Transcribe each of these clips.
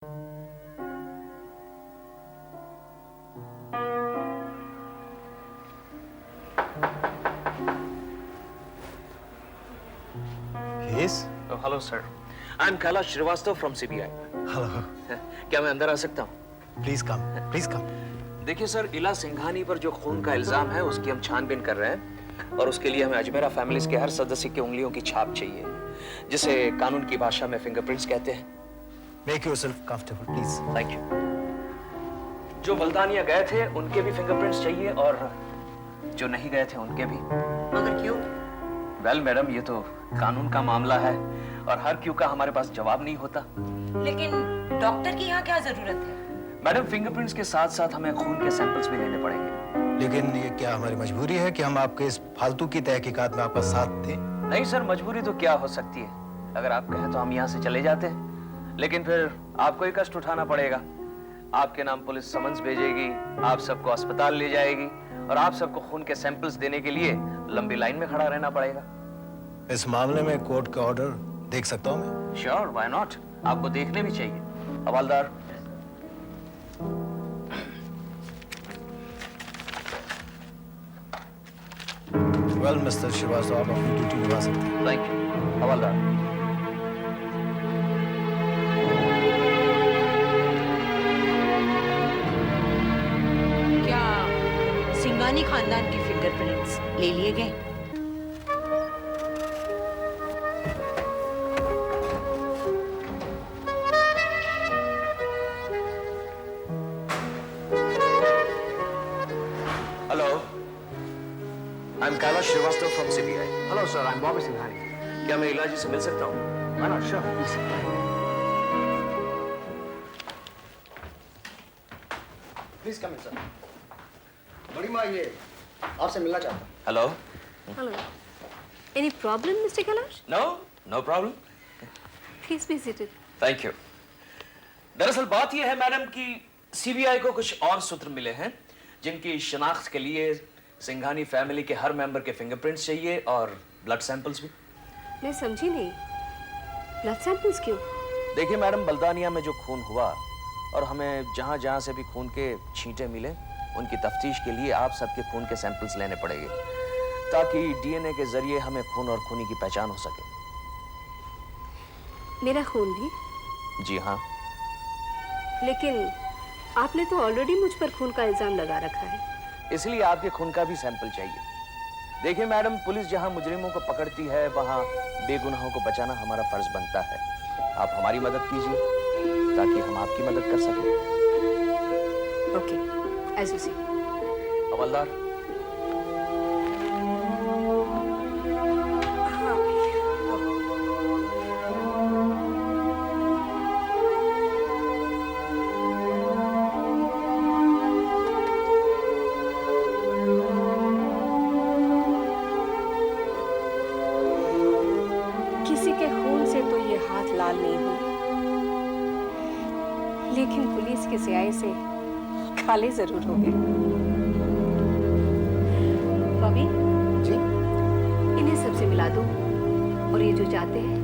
Yes? Oh, hello, sir. I'm Kailash Srivastava from CBI. Hello. क्या मैं अंदर आ सकता हूँ? Please come. Please come. देखिए सर, इला सिंघानी पर जो खून का इल्जाम है उसकी हम छानबीन कर रहे हैं और उसके लिए हमें अजमेरा फैमिलीज के हर सदस्य की उंगलियों की छाप चाहिए, जिसे कानून की भाषा में फिंगरप्रिंट्स कहते हैं। Make yourself comfortable, please. Thank you. जो बल्दानिया गए थे उनके भी फिंगरप्रिंट्स चाहिए और जो नहीं गए थे उनके भी। मगर क्यों? वेल मैडम, ये तो कानून का मामला है और हर क्यों का हमारे पास जवाब नहीं होता। लेकिन डॉक्टर की यहाँ क्या जरूरत है? मैडम, फिंगरप्रिंट्स के साथ साथ हमें खून के सैंपल्स भी लेने पड़ेंगे। लेकिन ये क्या हमारी मजबूरी है कि हम आपके इस फालतू की तहकीकात में आपका साथ दें? नहीं सर, मजबूरी तो क्या हो सकती है। अगर आप कहें तो हम यहाँ से चले जाते हैं, लेकिन फिर आपको ही कष्ट उठाना पड़ेगा। आपके नाम पुलिस समन्स भेजेगी, आप सबको अस्पताल ले जाएगी और आप सबको खून के सैंपल्स देने के लिए लंबी लाइन में खड़ा रहना पड़ेगा। इस मामले में कोर्ट का ऑर्डर देख सकता हूँ मैं? Sure, why not? आपको देखने भी चाहिए। हवालदार। वेल मिस्टर श्रीवास्तव, आप अपनी ड्यूटी निभा सकते हैं। Thank you. हवालदार। क्या सिंघानी खानदान के फिंगरप्रिंट्स ले लिए गए? Hello, I am Kailash Srivastava from CBI। Hello sir, I am Bobby Singhani. क्या मैं इलाजी से मिल सकता हूँ? Why not? Sure, please. Please come in sir. बड़ी माँ, ये आपसे मिलना चाहता हूँ। Hello. Hello. Any problem, Mr. Kailash? No, no problem. Please be seated. Thank you. दरअसल बात यह है मैडम कि CBI को कुछ और सूत्र मिले हैं जिनकी शिनाख्त के लिए सिंघानी फैमिली के हर मेंबर के फिंगरप्रिंट्स चाहिए और ब्लड सैंपल्स भी। मैं समझी नहीं। ब्लड सैंपल्स क्यों? देखिए मैडम, बल्दानिया में जो खून हुआ और हमें जहां जहां से भी खून के छींटे मिले उनकी तफ्तीश के लिए आप सबके खून के सैंपल्स लेने पड़ेंगे ताकि DNA के जरिए हमें खून और खूनी की पहचान हो सके। मेरा खून भी? जी हाँ। लेकिन आपने तो ऑलरेडी मुझ पर खून का इल्जाम लगा रखा है। इसलिए आपके खून का भी सैंपल चाहिए। देखिए मैडम, पुलिस जहां मुजरिमों को पकड़ती है वहां बेगुनाहों को बचाना हमारा फर्ज बनता है। आप हमारी मदद कीजिए ताकि हम आपकी मदद कर सकें। Okay, as you see. हवलदार। किसी के खून से तो ये हाथ लाल नहीं हुए, लेकिन पुलिस के स्याही से काले जरूर हो गए। बॉबी, जी? इन्हें सबसे मिला दो और ये जो जाते हैं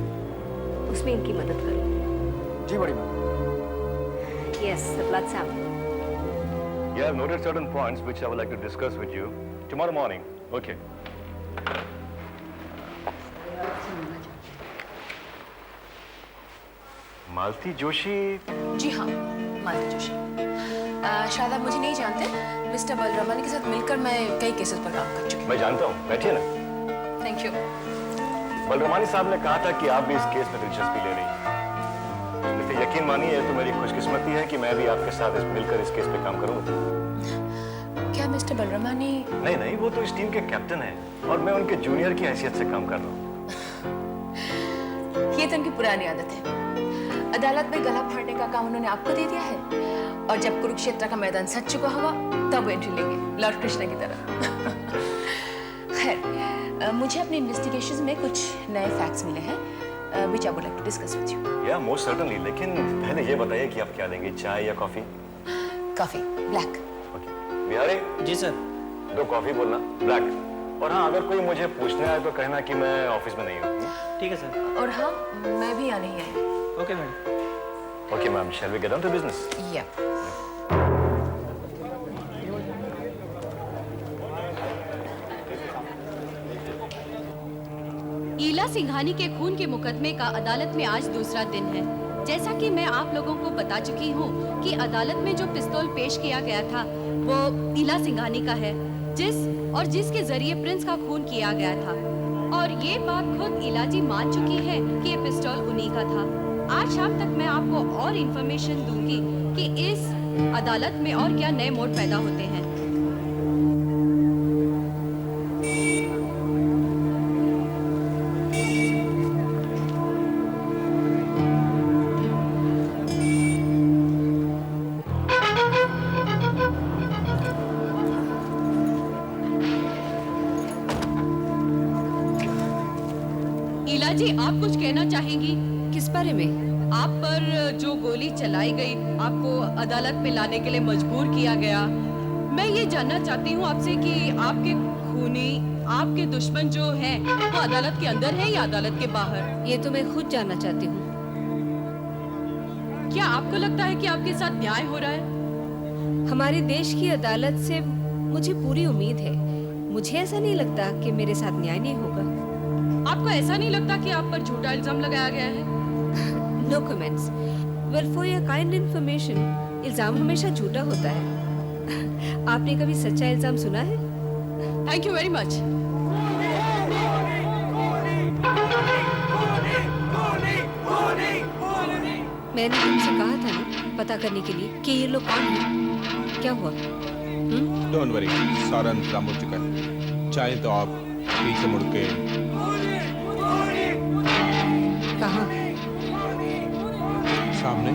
उसमें इनकी मदद करो। जी बड़ी माँ। Yes, blood sample. You have noted certain points which I would like to discuss with you tomorrow morning. Okay. मालती जोशी। जी हाँ, मालती जोशी। शायद आप मुझे नहीं जानते, मिस्टर बलरामानी के साथ मिलकर मैं कई केसेस पर काम कर चुकी हूँ। मैं जानता हूँ, बैठिए ना। Thank you. बलरामानी साहब ने कहा था कि आप भी इस केस में दिलचस्पी ले रही हैं। लेकिन यकीन मानिए, तो मेरी खुशकिस्मती है कि मैं भी आपके साथ मिलकर इस केस पे काम करूँगा। क्या मिस्टर बलरामानी? नहीं, वो तो इस टीम के कैप्टन हैं और मैं उनके जूनियर की हैसियत से काम कर रहा हूँ। ये तो उनकी पुरानी आदत है। अदालत में गला फाड़ने का काम उन्होंने आपको दे दिया है और जब कुरुक्षेत्र का मैदान सज चुका होगा तब वो एंट्री लेंगे, लॉर्ड कृष्णा की तरह। खैर, मुझे अपने इन्वेस्टिगेशंस में कुछ नए फैक्ट्स मिले हैं which I would like to discuss with you. या मोस्ट सर्टनली, लेकिन पहले ये बताइए कि आप क्या लेंगे, चाय या coffee? Coffee, black. Okay. Bihari ji sir. 2 coffee बोलना, ब्लैक। और हाँ, अगर कोई मुझे पूछना है तो कहना कि मैं ऑफिस में नहीं हूँ। ठीक है सर। और हाँ, मैं भी यहाँ नहीं आई। Okay madam. Okay, ma'am. Shall we get on to business? Yeah. Ila Singhani के खून के मुकदमे का अदालत में आज दूसरा दिन है। जैसा कि मैं आप लोगों को बता चुकी हूँ कि अदालत में जो पिस्तौल पेश किया गया था वो ईला सिंघानी का है, जिसके जरिए प्रिंस का खून किया गया था। और ये बात खुद ईला जी मान चुकी है कि ये पिस्तौल उन्हीं का था। आज शाम तक मैं आपको और इन्फॉर्मेशन दूंगी कि इस अदालत में और क्या नए मोड़ पैदा होते हैं। ईला जी, आप कुछ कहना चाहेंगी? किस बारे में? आप पर जो गोली चलाई गई, आपको अदालत में लाने के लिए मजबूर किया गया। मैं ये जानना चाहती हूँ आपसे कि आपके खूनी, आपके दुश्मन जो हैं, वो अदालत के अंदर है या अदालत के बाहर? ये तो मैं खुद जानना चाहती हूँ। क्या आपको लगता है कि आपके साथ न्याय हो रहा है? हमारे देश की अदालत से मुझे पूरी उम्मीद है। मुझे ऐसा नहीं लगता कि मेरे साथ न्याय नहीं होगा। आपको ऐसा नहीं लगता कि आप पर झूठा इल्जाम लगाया गया है? No comments. Well, for your kind information, इल्जाम हमेशा झूठा होता है। आपने कभी सच्चा इल्जाम सुना है? Thank you very much. मैंने तुमसे कहा था ना पता करने के लिए कि ये लोग कौन हैं। क्या हुआ? डोंट वरी, सारा इंतजाम हो चुका है। चाहे तो आप पीछे मुड़ के। कहाँ? सामने।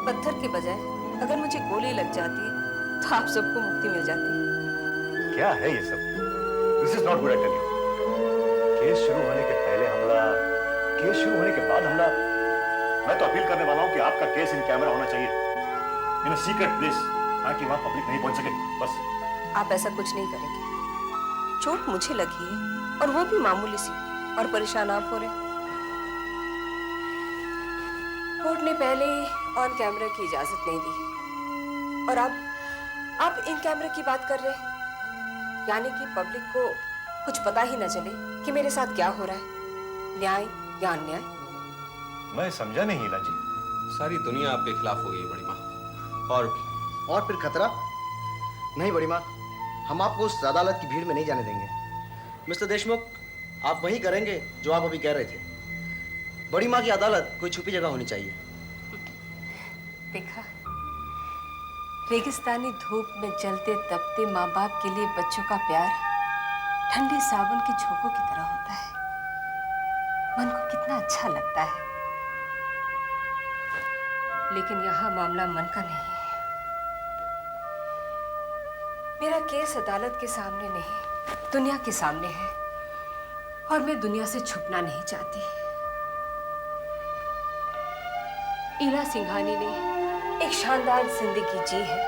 पत्थर के बजाय अगर मुझे गोली लग जाती तो आप सबको मुक्ति मिल जाती। क्या है ये सब? This is not good, I tell you. Case शुरू होने के पहले हमला, केस शुरू होने के बाद हमला। मैं तो अपील करने वाला हूँ कि आपका केस इन कैमरा होना चाहिए, इन अ सीक्रेट प्लेस, ताकि वहां पब्लिक नहीं पहुंच सके। बस। आप ऐसा कुछ नहीं करेंगे। चोट मुझे लगी है और वो भी मामूली सी, और परेशान आप हो रहे। कोर्ट ने पहले ऑन कैमरा की इजाजत नहीं दी और अब आप इन कैमरा की बात कर रहे हैं, यानी कि पब्लिक को कुछ पता ही न चले कि मेरे साथ क्या हो रहा है, न्याय या अन्याय। मैं समझा नहीं हीला जी। सारी दुनिया आपके खिलाफ हो गई बड़ी माँ। और फिर खतरा? नहीं बड़ी माँ, हम आपको उस अदालत की भीड़ में नहीं जाने देंगे। मिस्टर देशमुख, आप वही करेंगे जो आप अभी कह रहे थे। बड़ी माँ की अदालत कोई छुपी जगह होनी चाहिए। देखा, रेगिस्तानी धूप में जलते तपते माँ बाप के लिए बच्चों का प्यार ठंडे साबुन के झोंकों की तरह होता है। मन को कितना अच्छा लगता है। लेकिन यहाँ मामला मन का नहीं है। मेरा केस अदालत के सामने नहीं, दुनिया के सामने है, और मैं दुनिया से छुपना नहीं चाहती। ईला सिंघानी ने एक शानदार जिंदगी जी है।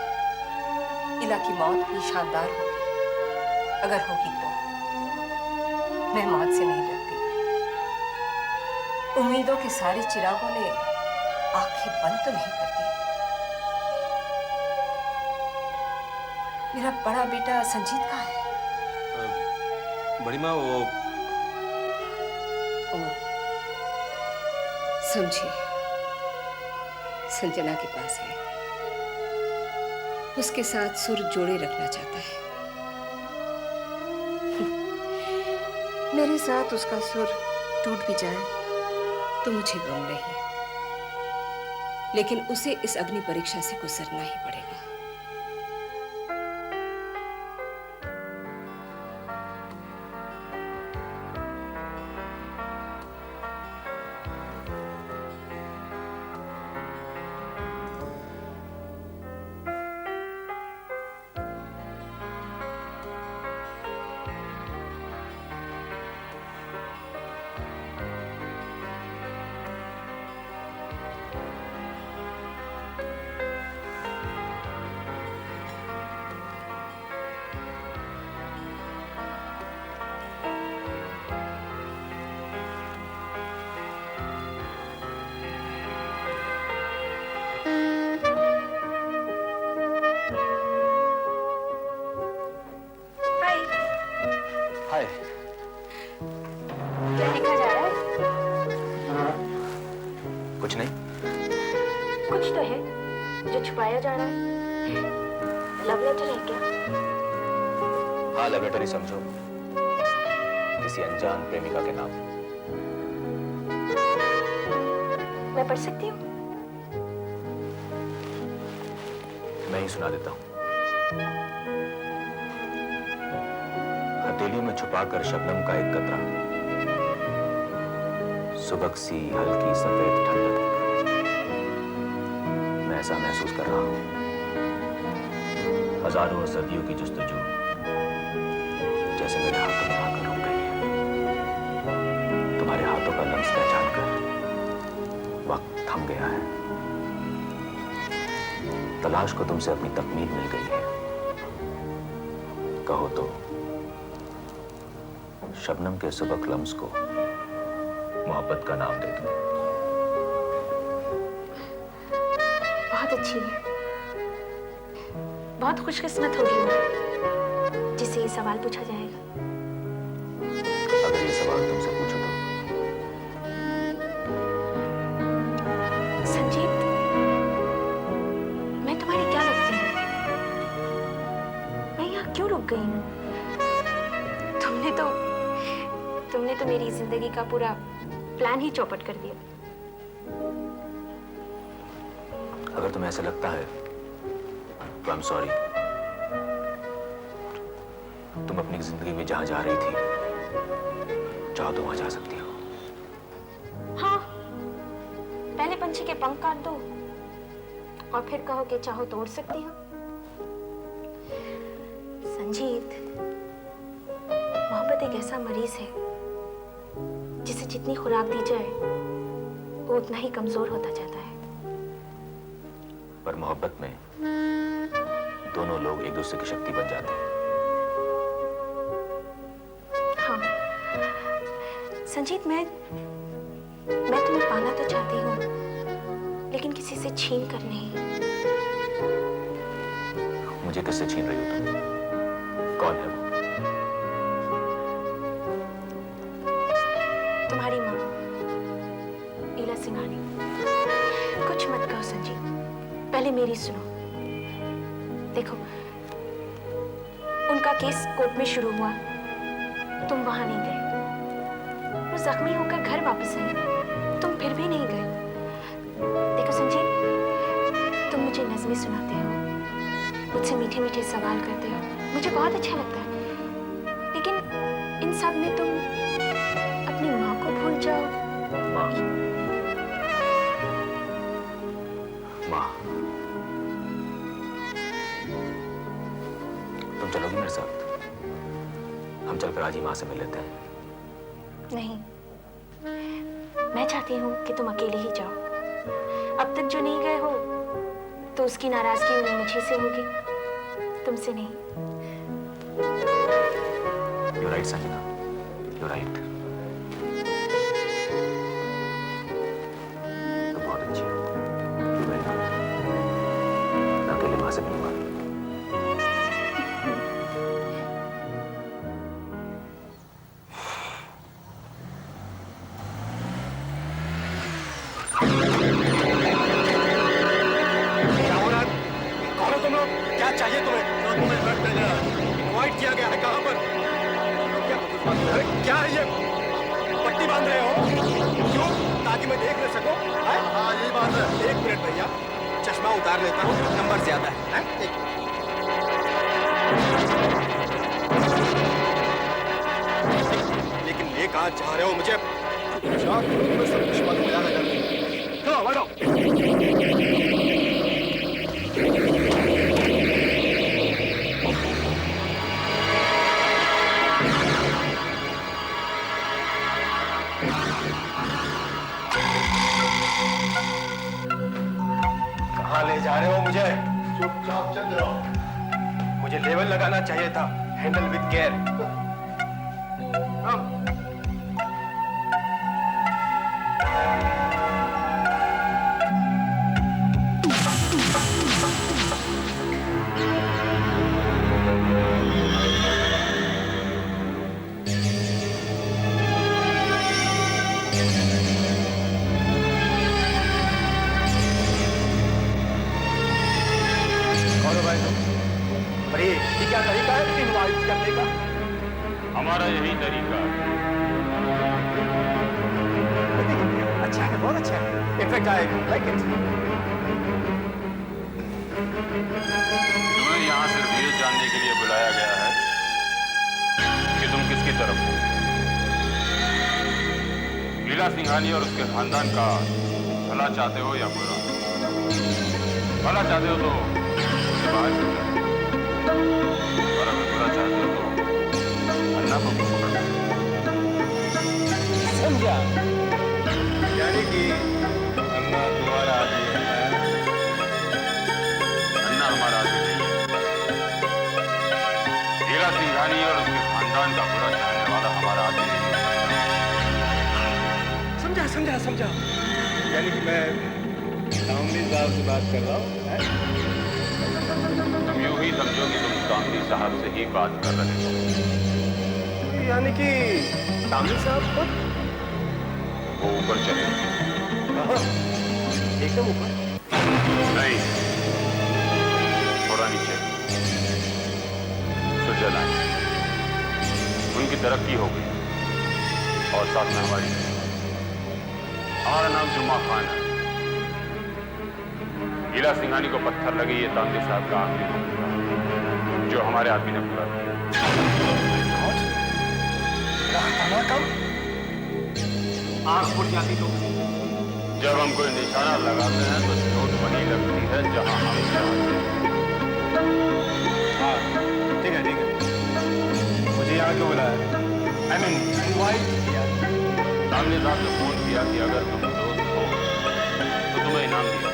ईला की मौत भी शानदार होगी, अगर होगी तो। मैं मौत से नहीं डरती। उम्मीदों के सारे चिरागों ने आंखें बंद तो नहीं करती। मेरा बड़ा बेटा संजीत कहाँ है? बड़ी माँ, वो समझी, संजना के पास है। उसके साथ सुर जोड़े रखना चाहता है। मेरे साथ उसका सुर टूट भी जाए तो मुझे गम नहीं, लेकिन उसे इस अग्नि परीक्षा से गुजरना ही पड़ेगा। हाय। क्या लिखा जा रहा है? कुछ नहीं। कुछ तो है जो छुपाया जा रहा है। लव लेटर है क्या? हाँ, लव लेटर ही समझो, किसी अनजान प्रेमिका के नाम। मैं पढ़ सकती हूँ? मैं ही सुना देता हूँ। हथेलियों में छुपाकर शबनम का एक कतरा, सुबह सी हल्की सफेद ठंडक, मैं ऐसा महसूस कर रहा हूं हजारों सदियों की जुस्तजू जैसे मेरे हाथों में आकर रुक गई है। तुम्हारे हाथों का लम्स पहचान कर वक्त थम गया है। तलाश को तुमसे अपनी तकमील मिल गई है। कहो तो शबनम के सुबह लम्स को मोहब्बत का नाम दे दूं। बहुत अच्छी है। बहुत खुशकिस्मत होगी मैं जिसे ये सवाल पूछा जाएगा। अगर ये सवाल तुमसे पूछो तो? संजीत, मैं तुम्हारी क्या लगती हूँ? मैं यहाँ क्यों रुक गई हूँ? तुमने तो मेरी जिंदगी का पूरा प्लान ही चौपट कर दिया। अगर तुम्हें ऐसा लगता है तो आई एम सॉरी। तुम अपनी जिंदगी में जहां जा रही थी, चाहो तो वहां जा सकती हो। हाँ, पहले पंछी के पंख काट दो और फिर कहो कि चाहो तो उड़ सकती हो। संजीत, मोहब्बत एक ऐसा मरीज है जिसे जितनी खुराक दी जाए वो उतना ही कमजोर होता जाता है। पर मोहब्बत में दोनों लोग एक दूसरे की शक्ति बन जाते हैं। हाँ संजीत, मैं तुम्हें पाना तो चाहती हूँ, लेकिन किसी से छीन कर नहीं। मुझे किससे छीन रही हो तुम? कौन है वो? तुम्हारी माँ ईला सिंघानी। कुछ मत कहो संजीत, पहले मेरी सुनो। देखो, उनका केस कोर्ट में शुरू हुआ, तुम वहां नहीं गए। वो जख्मी होकर घर वापस आई, तुम फिर भी नहीं गए। देखो संजीत, तुम मुझे नज़में सुनाते हो, मुझसे मीठे मीठे सवाल करते हो, मुझे बहुत अच्छा लगता है। लेकिन इन सब में तुम अपनी माँ को भूल जाओ। माँ, तुम चलोगी मेरे साथ? हम चलकर आज ही माँ से मिल लेते हैं। नहीं, मैं चाहती हूँ कि तुम अकेले ही जाओ। अब तक जो नहीं गए हो तो उसकी नाराजगी उन्हें मुझे से होगी, तुमसे नहीं। You're right, Sanjana, you're right. तुम बहुत अच्छी हो। You're very good. मैं अकेले माँ से मिलूंगा। चाहिए तुम्हें? तुम्हें इनवाइट किया गया है, कहां पर? क्या है ये? पट्टी बांध रहे हो? क्यों? ताकि मैं देख न सकूं? हाँ यही बात है। एक मिनट भैया, चश्मा उतार लेता हूँ, नंबर ज्यादा है? लेकिन ले कहाँ जा रहे हो मुझे? शांत हो, तुम्हें सब कुछ मालूम है, याद है। चलो बैठो। कहाँ ले जा रहे हो मुझे? चुपचाप चल रहो। मुझे लेवल लगाना चाहिए था। Handle with care. क्या तरीका है इनवाइट करने का? हमारा यही तरीका है। अच्छा है, बहुत अच्छा है। In fact I like it. तुम्हें यहाँ सिर्फ ये जानने के लिए बुलाया गया है कि तुम किसकी तरफ हो। लीला सिंघानी और उसके खानदान का भला चाहते हो या बुरा? भला चाहते हो तो उससे बाहर चल जाओ, और अगर बुरा चाहते हो तो अन्ना को पकड़ लो। समझा? यानी कि अन्ना तुम्हारा आदमी है? अन्ना हमारा आदमी नहीं है। लीला सिंघानी और उसके खानदान का बुरा चाहने वाला हमारा आदमी नहीं है। समझा समझा समझा। यानी कि मैं सामने साहब से बात कर रहा हूँ। तुम यूं ही समझो कि तुम कामनी साहब से ही बात कर रहे हो। यानी कि कामनी साहब खुद वो ऊपर चले कहाँ? एकदम ऊपर? नहीं, थोड़ा नीचे स्विट्जरलैंड। उनकी तरक्की हो गई और साथ में हमारी। हमारा नाम जुम्मा खान है। लीला सिंघानी को पत्थर लगे ये तांगे साहब का आखिरी हुक्म था, जो हमारे आदमी ने पूरा किया। आंख फुट जाती तो जब हम कोई निशाना लगाते हैं तो चोट वहीं लगती है जहां हम चाहते हैं। हाँ ठीक है ठीक है। मुझे यहाँ क्यों बुलाया? I mean, इनवाइट किया। तांगे साहब ने फोन किया कि अगर तुम दोस्त हो तो तुम्हें इनाम दिया।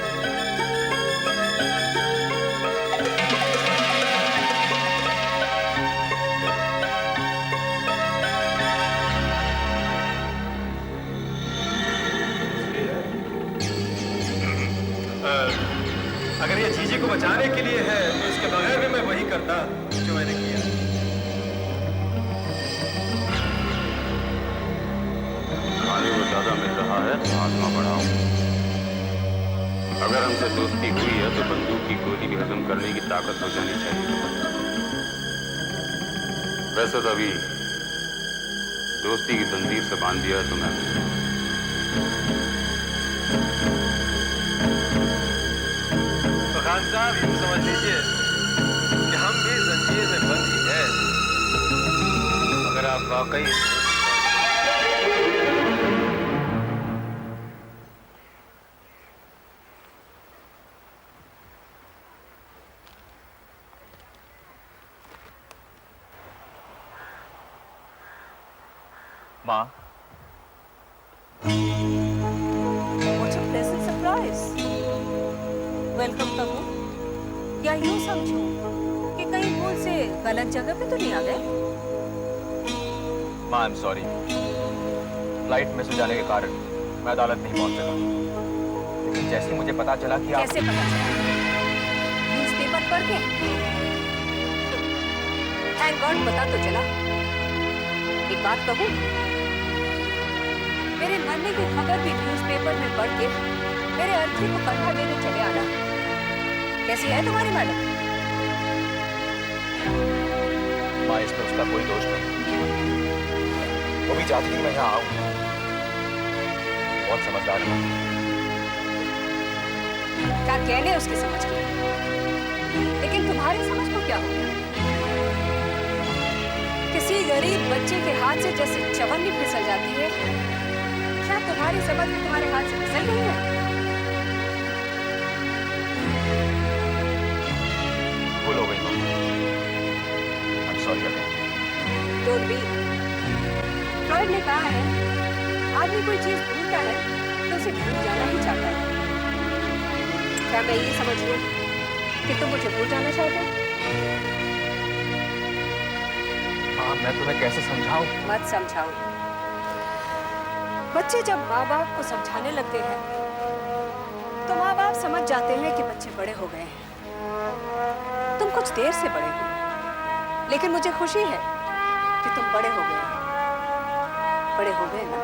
अगर ये चीजी को बचाने के लिए है तो इसके बगैर भी मैं वही करता जो मैंने किया। खाने को ज्यादा मिल रहा है तो आत्मा बढ़ाओ। अगर हमसे दोस्ती हुई है तो बंदूक की गोली भी हजम करने की ताकत हो जानी चाहिए। वैसे तो अभी दोस्ती की जंजीर से बांध दिया है तुम्हें। खान साहब यूं समझ लीजिए कि हम भी जंजीर में बंद ही हैं। अगर आप वाकई माँ, What a pleasant surprise. Welcome कबू। क्या यूं समझूं कि कहीं भूल से गलत जगह पे तो नहीं आ गए? माँ, I am sorry. Flight miss हो जाने के कारण मैं अदालत नहीं पहुंच सका। लेकिन जैसे ही मुझे पता चला कि कैसे पता चला? न्यूज़पेपर पढ़ के? थैंक गॉड पता तो चला। एक बात कहूं, मेरे मरने की खबर भी न्यूज़पेपर में पढ़ के मेरे अर्थी को कंधा देने चले आना। कैसी है तुम्हारी मैडम? माँ, इसमें उसका कोई दोष नहीं। वो भी चाहती थी मैं यहाँ आऊं, बहुत समझदार है। क्या कहने उसकी समझ की, लेकिन तुम्हारी समझ को क्या हो गया? किसी गरीब बच्चे के हाथ से जैसे चवन्नी फिसल जाती है, क्या तुम्हारी समझ भी तुम्हारे हाथ से फिसल गई है? भूल हो गई mummy. I'm sorry again। Don't be। Freud ने कहा है, आदमी कोई चीज भूलता है तो उसे भूल जाना ही चाहता है। क्या मैं ये समझ लूं कि तुम मुझे भूल जाना चाहते हो? हाँ, मैं तुम्हें कैसे समझाऊं? मत समझाओ। बच्चे जब माँ बाप को समझाने लगते हैं तो माँ बाप समझ जाते हैं कि बच्चे बड़े हो गए हैं। तुम कुछ देर से बड़े हो, लेकिन मुझे खुशी है कि तुम बड़े हो गए। बड़े हो गए ना?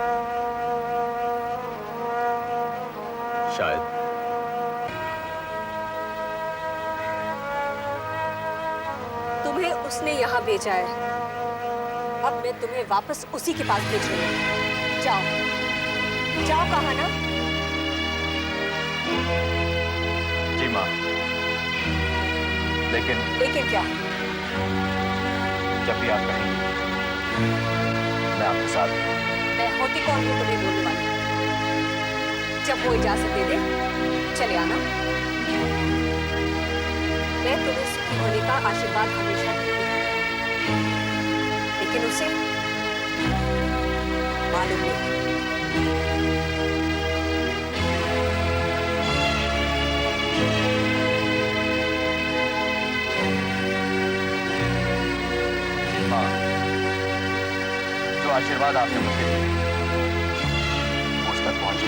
शायद। तुम्हें उसने यहाँ भेजा है, अब मैं तुम्हें वापस उसी के पास भेज रही हूँ। जाओ जाओ, कहा ना? जी माँ। लेकिन क्या? जब भी आप कहेंगी मैं आपके साथ। मैं होती कौन हूँ तुम्हें बोलने वाली? जब वो इजाजत दे दे चले आना। मैं तुम्हें सुखी होने का आशीर्वाद हमेशा दूंगी, लेकिन उसे मालूम नहीं। हाँ, जो आशीर्वाद आपने मुझे दिया वो उस तक पहुंचे।